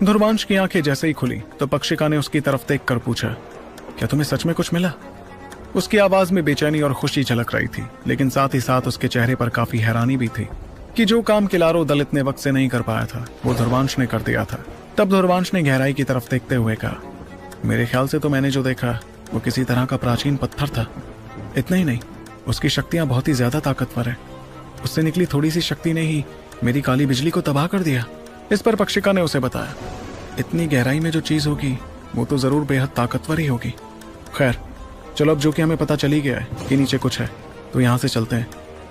ध्रुवांश की आंखें जैसे ही खुली तो पक्षिका ने उसकी तरफ देख कर पूछा, क्या तुम्हें सच में कुछ मिला? उसकी आवाज में बेचैनी और खुशी झलक रही थी, लेकिन साथ ही साथ उसके चेहरे पर काफी हैरानी भी थी कि जो काम किलारो दल इतने वक्त से नहीं कर पाया था वो ध्रुवांश ने कर दिया था। तब ध्रुवांश ने गहराई की तरफ देखते हुए कहा, मेरे ख्याल से तो मैंने जो देखा वो किसी तरह का प्राचीन पत्थर था। इतना ही नहीं, उसकी शक्तियां बहुत ही ज्यादा ताकतवर है। उससे निकली थोड़ी सी शक्ति ने ही मेरी काली बिजली को तबाह कर दिया। इस पर पक्षिका ने उसे बताया, इतनी गहराई में जो चीज होगी वो तो जरूर बेहद ताकतवर ही होगी। खैर चलो, अब जो कि हमें पता चली गया है कि नीचे कुछ है, तो यहाँ से चलते हैं।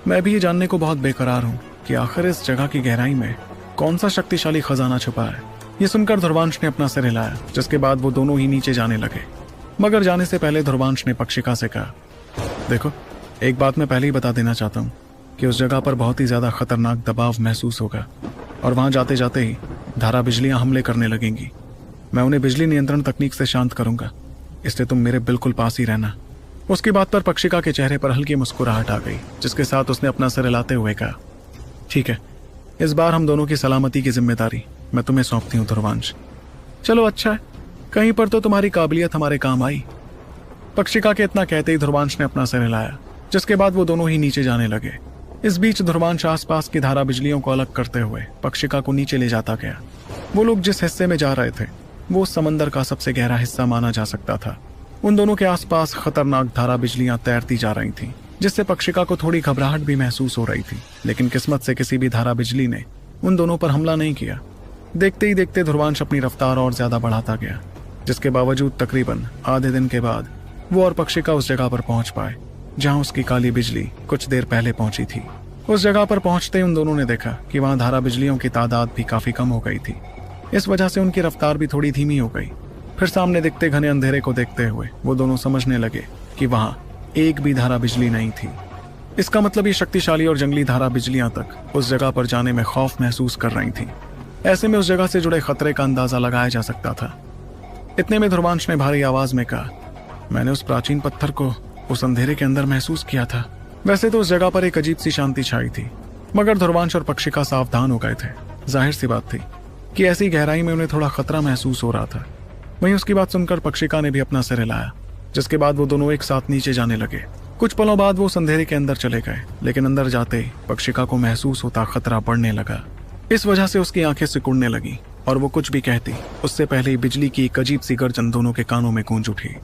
मैं भी ये जानने को बहुत बेकरार हूँ कि आखिर इस जगह की गहराई में कौन सा शक्तिशाली खजाना छुपा है। ये सुनकर ध्रुवांश ने अपना सिर हिलाया, जिसके बाद वो दोनों ही नीचे जाने लगे। मगर जाने से पहले ध्रुवांश ने पक्षिका से कहा, देखो, एक बात मैं पहले ही बता देना चाहता हूँ कि उस जगह पर बहुत ही ज्यादा खतरनाक दबाव महसूस होगा और वहां जाते जाते ही धारा बिजलियां हमले करने लगेंगी। मैं उन्हें बिजली नियंत्रण तकनीक से शांत करूंगा, इसलिए तुम मेरे बिल्कुल पास ही रहना। उसकी बात पर पक्षिका के चेहरे पर हल्की मुस्कुराहट आ गई, जिसके साथ उसने अपना सिर हिलाते हुए कहा, ठीक है, इस बार हम दोनों की सलामती की जिम्मेदारी मैं तुम्हें सौंपती हूँ ध्रुवांश। चलो अच्छा है, कहीं पर तो तुम्हारी काबिलियत हमारे काम आई। पक्षिका के इतना कहते ही ध्रुवांश ने अपना सिर हिलाया, जिसके बाद वो दोनों ही नीचे जाने लगे। इस बीच ध्रुवांश आसपास की धारा बिजलियों को अलग करते हुए पक्षिका को नीचे ले जाता गया। वो लोग जिस हिस्से में जा रहे थे वो उस समंदर का सबसे गहरा हिस्सा माना जा सकता था। उन दोनों के आसपास खतरनाक धारा बिजलियां तैरती जा रही थीं, जिससे पक्षिका को थोड़ी घबराहट भी महसूस हो रही थी। लेकिन किस्मत से किसी भी धारा बिजली ने उन दोनों पर हमला नहीं किया। देखते ही देखते ध्रुवांश अपनी रफ्तार और ज्यादा बढ़ाता गया, जिसके बावजूद तकरीबन आधे दिन के बाद वो और पक्षिका उस जगह पर पहुंच पाए जहां उसकी काली बिजली कुछ देर पहले पहुंची थी। उस जगह पर पहुंचते ही उन दोनों ने देखा कि वहां धारा बिजलियों की तादाद भी काफी कम हो गई थी। इस वजह से उनकी रफ्तार भी थोड़ी धीमी हो गई। फिर सामने दिखते घने अंधेरे को देखते हुए वो दोनों समझने लगे कि वहां एक भी धारा बिजली नहीं थी। इसका मतलब ये शक्तिशाली और जंगली धारा बिजलियां तक उस जगह पर जाने में खौफ महसूस कर रही थी। ऐसे में उस जगह से जुड़े खतरे का अंदाजा लगाया जा सकता था। इतने में ध्रुवांश ने भारी आवाज में कहा, मैंने उस प्राचीन पत्थर को उस अंधेरे के अंदर महसूस किया था। वैसे तो उस जगह पर एक अजीब सी शांति छाई थी, मगर ध्रुवांश और पक्षिका सावधान हो गए थे। जाहिर सी बात थी कि ऐसी गहराई में उन्हें थोड़ा खतरा महसूस हो रहा था। वहीं उसकी बात सुनकर पक्षिका ने भी अपना सिर हिलाया, जिसके बाद वो दोनों एक साथ नीचे जाने लगे। कुछ पलों बाद वो उस अंधेरे के अंदर चले गए, लेकिन अंदर जाते ही पक्षिका को महसूस होता खतरा बढ़ने लगा। इस वजह से उसकी आंखें सिकुड़ने लगी और वो कुछ भी कहती उससे पहले ही बिजली की एक अजीब सी गर्जन दोनों के कानों में गूंज उठी।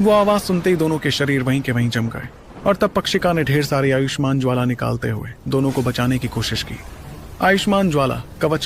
वो आवाज सुनते ही दोनों के शरीर वहीं के वहीं जम गए और तब पक्षिका ने ढेर सारी आयुष्मान ज्वाला निकालते हुए दोनों को बचाने की कोशिश की। आयुष्मान ज्वाला कवच